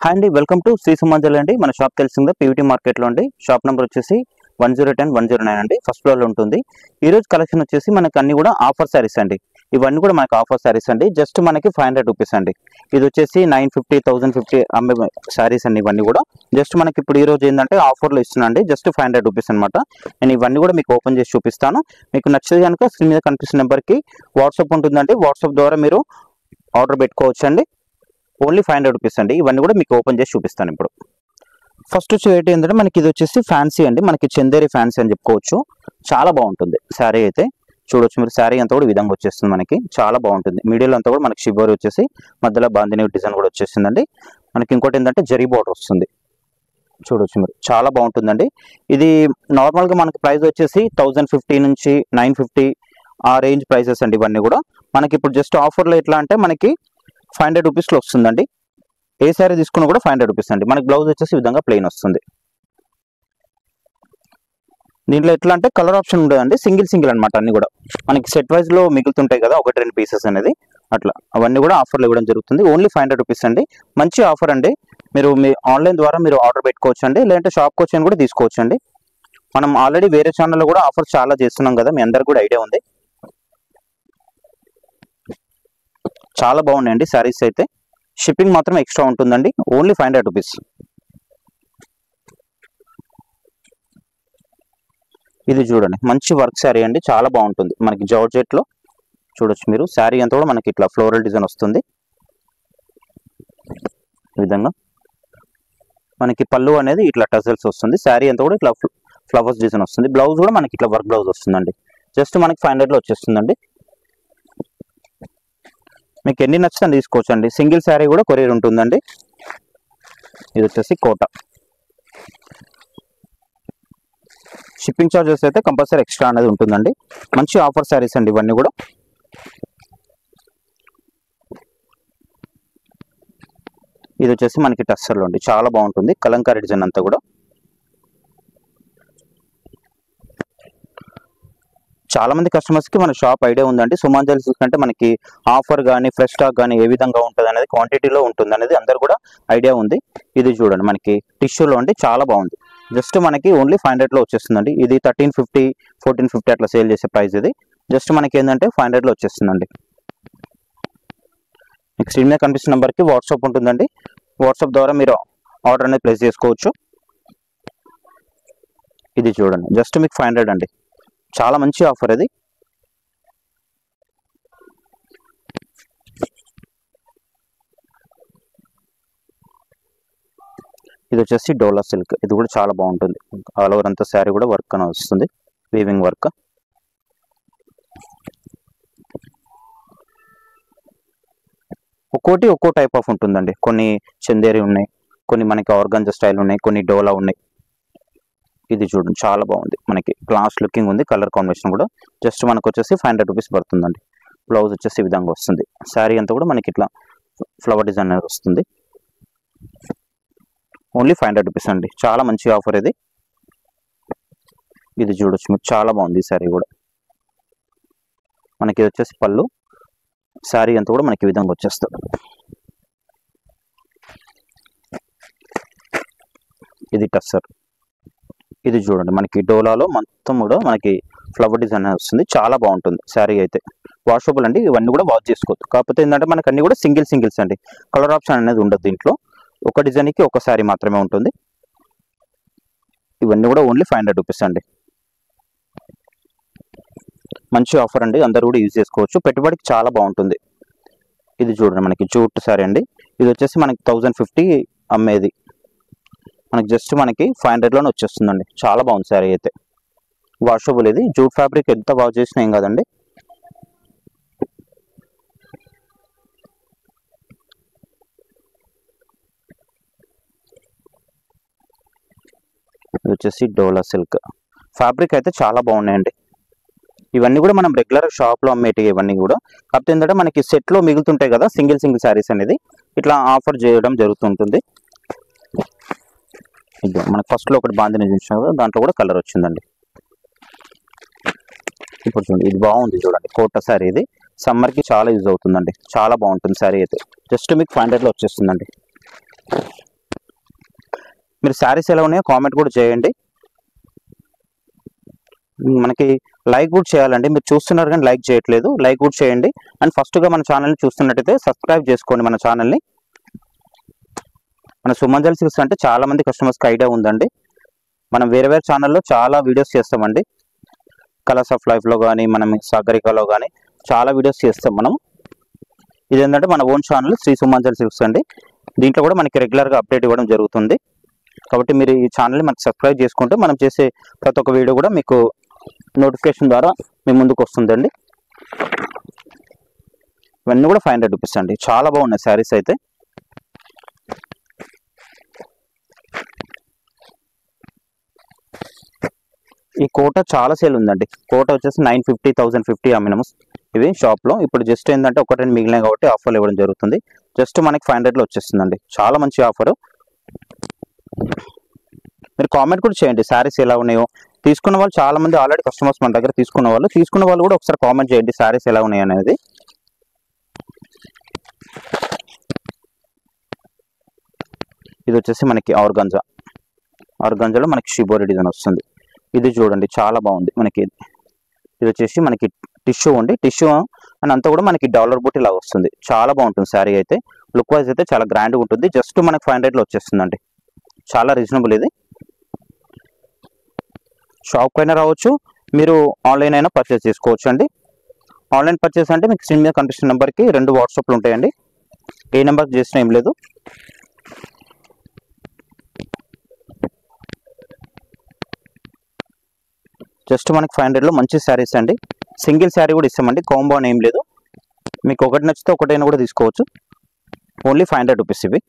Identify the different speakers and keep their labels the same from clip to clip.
Speaker 1: Hi అండి, welcome to Shri సుమంజల్ అండి. మన షాప్ తెలిసిందే పీవీటీ మార్కెట్లో అండి. షాప్ నెంబర్ వచ్చేసి 1010 109 అండి, ఫస్ట్ ఫ్లోర్లో ఉంటుంది. ఈ రోజు కలెక్షన్ వచ్చేసి మనకు అన్ని కూడా ఆఫర్ శారీస్ అండి. ఇవన్నీ కూడా మనకు ఆఫర్ శారీస్ అండి. జస్ట్ మనకి 500 రూపీస్ అండి. ఇది వచ్చేసి 950 1050 అమ్మే శారీస్ అండి. ఇవన్నీ కూడా జస్ట్ మనకి ఇప్పుడు ఈ రోజు ఏంటంటే ఆఫర్లో ఇస్తున్నాండి. జస్ట్ 500 రూపీస్ అనమాట. నేను ఇవన్నీ కూడా మీకు ఓపెన్ చేసి చూపిస్తాను. మీకు నచ్చితే కనుక స్క్రీన్ మీద కనిపిస్తున్న నెంబర్కి వాట్సాప్ ఉంటుందండి. వాట్సాప్ ద్వారా మీరు ఆర్డర్ పెట్టుకోవచ్చు అండి. ఓన్లీ 500 రూపీస్ అండి. ఇవన్నీ కూడా మీకు ఓపెన్ చేసి చూపిస్తాను. ఇప్పుడు ఫస్ట్ వచ్చి ఏంటంటే మనకి ఇది వచ్చేసి ఫ్యాన్సీ అండి. మనకి చందేరి ఫ్యాన్సీ అని చెప్పుకోవచ్చు. చాలా బాగుంటుంది శారీ అయితే. చూడొచ్చు మీరు, శారీ అంతా కూడా ఈ విధంగా వచ్చేస్తుంది. మనకి చాలా బాగుంటుంది. మీడియాలో అంతా కూడా మనకి షిబోరి వచ్చేసి మధ్యలో బాందిని డిజైన్ కూడా వచ్చేసిందండి. మనకి ఇంకోటి ఏంటంటే జరీ బార్డర్ వస్తుంది. చూడొచ్చు మీరు, చాలా బాగుంటుందండి. ఇది నార్మల్గా మనకి ప్రైస్ వచ్చేసి 1050 నుంచి 950 ఆ రేంజ్ ప్రైసెస్ అండి. ఇవన్నీ కూడా మనకి ఇప్పుడు జస్ట్ ఆఫర్లో ఎట్లా అంటే మనకి 500 రూపీస్లో వస్తుందండి. ఏ శారీ తీసుకున్నా కూడా 500 రూపీస్ అండి. మనకి బ్లౌజ్ వచ్చేసి ఈ విధంగా ప్లెయిన్ వస్తుంది. దీంట్లో ఎట్లా అంటే కలర్ ఆప్షన్ ఉండదండి. సింగిల్ అనమాట. అన్ని కూడా మనకి సెట్ వైజ్ లో మిగులుతుంటాయి కదా, 1-2 పీసెస్ అనేది. అట్లా అవన్నీ కూడా ఆఫర్లో ఇవ్వడం జరుగుతుంది. ఓన్లీ 500 రూపీస్ అండి. మంచి ఆఫర్ అండి. మీరు మీ ఆన్లైన్ ద్వారా మీరు ఆర్డర్ పెట్టుకోవచ్చు అండి. లేదంటే షాప్కి వచ్చి కూడా తీసుకోవచ్చు అండి. మనం ఆల్రెడీ వేరే ఛానల్లో కూడా ఆఫర్స్ చాలా చేస్తున్నాం కదా, మీ అందరికి కూడా ఐడియా ఉంది. చాలా బాగున్నాయండి శారీస్ అయితే. షిప్పింగ్ మాత్రం ఎక్స్ట్రా ఉంటుందండి. Only 500 rupees. ఇది చూడండి, మంచి వర్క్ శారీ అండి. చాలా బాగుంటుంది. మనకి జార్జెట్ లో చూడొచ్చు మీరు. శారీ అంతా కూడా మనకి ఇట్లా ఫ్లోరల్ డిజైన్ వస్తుంది. ఈ విధంగా మనకి పళ్ళు అనేది ఇట్లా టజల్స్ వస్తుంది. శారీ అంతా కూడా ఇట్లా ఫ్లవర్స్ డిజైన్ వస్తుంది. బ్లౌజ్ కూడా మనకి ఇట్లా వర్క్ బ్లౌజ్ వస్తుందండి. జస్ట్ మనకి 500 లో వచ్చేస్తుందండి. మీకు ఎన్ని నచ్చితే తీసుకోవచ్చు అండి. సింగిల్ శారీ కూడా కొరియర్ ఉంటుందండి. ఇది వచ్చేసి కోట. షిప్పింగ్ ఛార్జెస్ అయితే కంపల్సరీ ఎక్స్ట్రా అనేది ఉంటుందండి. మంచి ఆఫర్ శారీస్ అండి ఇవన్నీ కూడా. ఇది వచ్చేసి మనకి టస్సర్లో అండి. చాలా బాగుంటుంది. కలంకారీ డిజైన్ అంతా కూడా. చాలా మంది కస్టమర్స్ కి మన షాప్ ఐడియా ఉందండి. సుమంజల్ సిల్క్ అంటే మనకి ఆఫర్ కానీ ఫ్రెష్ స్టాక్ కానీ ఏ విధంగా ఉంటుంది అనేది, క్వాంటిటీలో ఉంటుంది అనేది అందరు కూడా ఐడియా ఉంది. ఇది చూడండి, మనకి టిష్యూలో అండి. చాలా బాగుంది. జస్ట్ మనకి ఓన్లీ 500 లో వచ్చేస్తుందండి. ఇది 1350 1450 అట్లా సేల్ చేసే ప్రైస్. ఇది జస్ట్ మనకి ఏంటంటే 500 లో వచ్చేస్తుందండి. మీకు స్క్రీన్ మీద కనిపిస్తున్న నెంబర్కి వాట్సాప్ ఉంటుందండి. వాట్సాప్ ద్వారా మీరు ఆర్డర్ అనేది ప్లేస్ చేసుకోవచ్చు. ఇది చూడండి, జస్ట్ మీకు 500 అండి. చాలా మంచి ఆఫర్ అది. ఇది వచ్చేసి డోలా సిల్క్. ఇది కూడా చాలా బాగుంటుంది. ఆల్ ఓవర్ అంతా శారీ కూడా వర్క్ అని వస్తుంది, వీవింగ్ వర్క్. ఒక్కో టైప్ ఆఫ్ ఉంటుందండి. కొన్ని చందేరి ఉన్నాయి, కొన్ని మనకి ఆర్గాంజా స్టైల్ ఉన్నాయి, కొన్ని డోలా ఉన్నాయి. ఇది చూడండి, చాలా బాగుంది. మనకి క్లాస్ లుకింగ్ ఉంది. కలర్ కాంబినేషన్ కూడా జస్ట్ మనకు వచ్చేసి 500 రూపీస్ పడుతుందండి. బ్లౌజ్ వచ్చేసి ఈ విధంగా వస్తుంది. శారీ అంతా కూడా మనకి ఇట్లా ఫ్లవర్ డిజైన్ అనేది వస్తుంది. ఓన్లీ 500 రూపీస్ అండి. చాలా మంచి ఆఫర్ ఇది. ఇది చూడొచ్చు మీకు, చాలా బాగుంది ఈ శారీ కూడా. మనకి ఇది వచ్చేసి పళ్ళు. శారీ అంతా కూడా మనకి ఈ విధంగా వచ్చేస్తుంది. ఇది టస్సర్. ఇది చూడండి, మనకి డోలాలో మొత్తం కూడా మనకి ఫ్లవర్ డిజైన్ వస్తుంది. చాలా బాగుంటుంది శారీ అయితే. వాషబుల్ అండి. ఇవన్నీ కూడా వాష్ చేసుకోవచ్చు. కాకపోతే ఏంటంటే మనకి అన్ని కూడా సింగిల్స్ అండి. కలర్ ఆప్షన్ అనేది ఉండదు దీంట్లో. ఒక డిజైన్కి ఒక శారీ మాత్రమే ఉంటుంది. ఇవన్నీ కూడా ఓన్లీ 500 రూపీస్ అండి. మంచి ఆఫర్ అండి. అందరూ కూడా యూజ్ చేసుకోవచ్చు. పెట్టుబడికి చాలా బాగుంటుంది. ఇది చూడండి, మనకి జూట్ శారీ అండి. ఇది వచ్చేసి మనకి 1050 అమ్మేది. మనకి జస్ట్ మనకి 500 లోనే వచ్చేస్తుందండి. చాలా బాగుంది శారీ అయితే. వాషబుల్. ఇది జూట్ ఫ్యాబ్రిక్ ఎంత వాష్ చేసినా ఏం కాదండి. ఇది వచ్చేసి డోలా సిల్క్. ఫ్యాబ్రిక్ అయితే చాలా బాగున్నాయండి. ఇవన్నీ కూడా మనం రెగ్యులర్ షాప్లో అమ్మేటివి ఇవన్నీ కూడా. కాకపోతే ఏంటంటే మనకి సెట్లో మిగులుతుంటాయి కదా సింగిల్ శారీస్ అనేది, ఇట్లా ఆఫర్ చేయడం జరుగుతుంటుంది. ఇది మనకి ఫస్ట్లో ఒకటి బాందిని చూసాం కదా, దాంట్లో కూడా కలర్ వచ్చిందండి. ఇప్పుడు చూడండి, ఇది బాగుంది చూడండి. కోట శారీ. ఇది సమ్మర్కి చాలా యూజ్ అవుతుందండి. చాలా బాగుంటుంది శారీ అయితే. జస్ట్ మీకు 500 లో వచ్చేస్తుందండి. మీరు శారీస్ ఎలా ఉన్నాయో కామెంట్ కూడా చేయండి. మనకి లైక్ కూడా చేయాలండి, మీరు చూస్తున్నారు కానీ లైక్ చేయట్లేదు, లైక్ కూడా చేయండి. అండ్ ఫస్ట్గా మన ఛానల్ని చూస్తున్నట్టయితే సబ్స్క్రైబ్ చేసుకోండి మన ఛానల్ని. మన సుమంజల్ సిల్క్స్ అంటే చాలా మంది కస్టమర్స్కి ఐడియా ఉందండి. మనం వేరే వేరే ఛానల్లో చాలా వీడియోస్ చేస్తామండి. కలర్స్ ఆఫ్ లైఫ్లో కానీ, మనం సాగరికలో కానీ చాలా వీడియోస్ చేస్తాం మనం. ఇదేంటంటే మన ఓన్ ఛానల్ శ్రీ సుమంజల్ సిల్క్స్ అండి. దీంట్లో కూడా మనకి రెగ్యులర్గా అప్డేట్ ఇవ్వడం జరుగుతుంది. కాబట్టి మీరు ఈ ఛానల్ని మనకి సబ్స్క్రైబ్ చేసుకుంటే మనం చేసే ప్రతి ఒక్క వీడియో కూడా మీకు నోటిఫికేషన్ ద్వారా మీ ముందుకు వస్తుందండి. ఇవన్నీ కూడా 500 రూపీస్ అండి. చాలా బాగున్నాయి శారీస్ అయితే. ఈ కోట చాలా సేల్ ఉందండి. కోట వచ్చేసి 950, 1050 అమ్మినాము ఇవి షాప్లో. ఇప్పుడు జస్ట్ ఏంటంటే ఒకటి మిగిలినాయి కాబట్టి ఆఫర్లు ఇవ్వడం జరుగుతుంది. జస్ట్ మనకి 500లో వచ్చేస్తుందండి. చాలా మంచి ఆఫరు. మీరు కామెంట్ కూడా చేయండి శారీస్ ఎలా ఉన్నాయో. తీసుకున్న వాళ్ళు చాలా మంది ఆల్రెడీ కస్టమర్స్ మన దగ్గర తీసుకున్న వాళ్ళు కూడా ఒకసారి కామెంట్ చేయండి శారీస్ ఎలా ఉన్నాయి అనేది. ఇది వచ్చేసి మనకి ఆర్గాంజాలో మనకి షిబోరి డిజైన్ వస్తుంది. ఇది చూడండి చాలా బాగుంది మనకి. ఇది వచ్చేసి మనకి టిష్యూ అండి. టిష్యూ అని అంతా కూడా మనకి డాలర్ బూటీ లాగా వస్తుంది. చాలా బాగుంటుంది శారీ అయితే. లుక్ వైజ్ అయితే చాలా గ్రాండ్గా ఉంటుంది. జస్ట్ మనకి 500లో వచ్చేస్తుందండి. చాలా రీజనబుల్. ఇది షాప్ పైన రావచ్చు, మీరు ఆన్లైన్ అయినా పర్చేస్ చేసుకోవచ్చు అండి. ఆన్లైన్ పర్చేస్ అంటే మీకు స్క్రీన్ మీద కనిపిస్తున్న నెంబర్కి 2 వాట్సాప్లు ఉంటాయండి. ఏ నెంబర్కి చేసినా ఏం లేదు. జస్ట్ మనకి 500లో మంచి శారీస్ అండి. సింగిల్ శారీ కూడా ఇస్తామండి, కాంబో అని ఏం లేదు. మీకు ఒకటి నచ్చితే ఒకటైనా కూడా తీసుకోవచ్చు. ఓన్లీ 500 రూపీస్ ఇవి.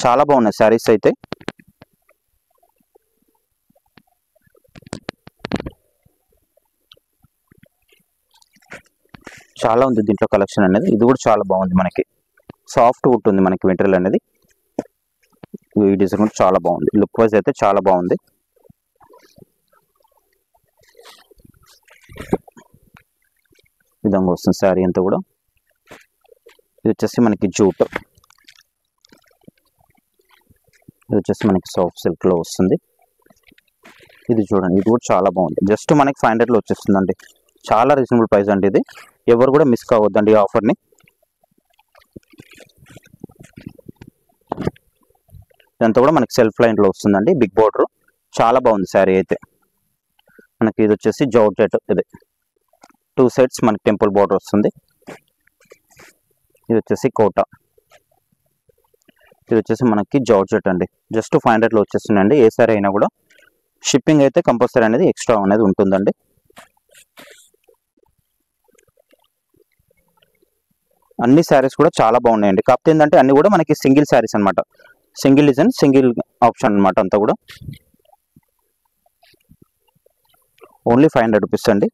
Speaker 1: చాలా బాగున్నాయి శారీస్ అయితే. చాలా ఉంది దీంట్లో కలెక్షన్ అనేది. ఇది కూడా చాలా బాగుంది మనకి. సాఫ్ట్ ఉంటుంది మనకి మెటీరియల్ అనేది. ఈ డిజైన్ కూడా చాలా బాగుంది. లుక్ వైజ్ అయితే చాలా బాగుంది. విధంగా వస్తుంది శారీ అంతా కూడా. ఇది వచ్చేసి మనకి జూట్. ఇది వచ్చేసి మనకి సాఫ్ట్ సిల్క్లో వస్తుంది. ఇది చూడండి, ఇది కూడా చాలా బాగుంది. జస్ట్ మనకి 500లో వచ్చేస్తుందండి. చాలా రీజనబుల్ ప్రైస్ అండి. ఇది ఎవరు కూడా మిస్ కావద్దండి ఈ ఆఫర్ని. ఇదంతా కూడా మనకి సెల్ఫ్ లైన్లో వస్తుందండి. Big border. చాలా బాగుంది శారీ అయితే. మనకి ఇది వచ్చేసి జార్జెట్. ఇది 2 సైడ్స్ మనకి టెంపుల్ బోర్డర్ వస్తుంది. ఇది వచ్చేసి కోట. ఇది వచ్చేసి మనకి జార్జెట్ అండి. జస్ట్ 500లో వచ్చేస్తుందండి. ఏ శారీ అయినా కూడా. షిప్పింగ్ అయితే కంపల్సరీ అనేది ఎక్స్ట్రా అనేది ఉంటుందండి. అన్ని శారీస్ కూడా చాలా బాగున్నాయండి. కాకపోతే ఏంటంటే అన్ని కూడా మనకి సింగిల్ శారీస్ అనమాట. సింగిల్ డిజైన్, సింగిల్ ఆప్షన్ అనమాట అంతా కూడా. ఓన్లీ 500 రూపీస్ అండి.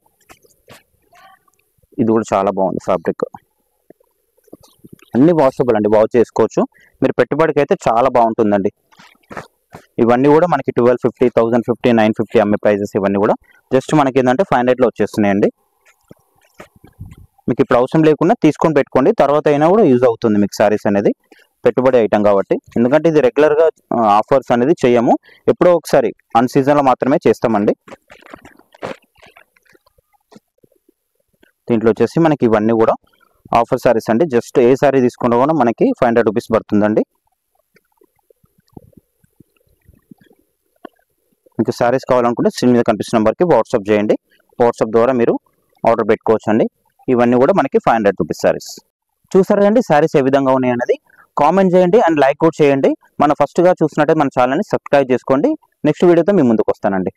Speaker 1: ఇది కూడా చాలా బాగుంది ఫ్యాబ్రిక్. అన్ని వాషబుల్ అండి, వాష్ చేసుకోవచ్చు. మీరు పెట్టుబడికి అయితే చాలా బాగుంటుందండి. ఇవన్నీ కూడా మనకి 1250, 1050, 950 అమ్మే ప్రైజెస్ ఇవన్నీ కూడా. జస్ట్ మనకి ఏంటంటే 500లో వచ్చేస్తున్నాయండి. మీకు ఇప్పుడు అవసరం లేకుండా తీసుకొని పెట్టుకోండి, తర్వాత అయినా కూడా యూజ్ అవుతుంది మీకు శారీస్ అనేది. పెట్టుబడి ఐటమ్ కాబట్టి. ఎందుకంటే ఇది రెగ్యులర్గా ఆఫర్స్ అనేది చేయము, ఎప్పుడో ఒకసారి అన్ సీజన్లో మాత్రమే చేస్తామండి. దీంట్లో వచ్చేసి మనకి ఇవన్నీ కూడా ఆఫర్ శారీస్ అండి. జస్ట్ ఏ శారీ తీసుకున్నా కూడా మనకి 500 రూపీస్ పడుతుందండి. మీకు శారీస్ కావాలనుకుంటే స్క్రీన్ మీద కనిపిస్తున్న నెంబర్కి వాట్సాప్ చేయండి. వాట్సాప్ ద్వారా మీరు ఆర్డర్ పెట్టుకోవచ్చు అండి. ఇవన్నీ కూడా మనకి 500 రూపీస్ శారీస్. చూసారు కదండి శారీస్ ఏ విధంగా ఉన్నాయి అనేది. కామెంట్ చేయండి అండ్ లైక్ కూడా చేయండి. మన ఫస్ట్గా చూసినట్టే మన ఛానల్ని సబ్స్క్రైబ్ చేసుకోండి. నెక్స్ట్ వీడియోతో మీ ముందుకు వస్తానండి.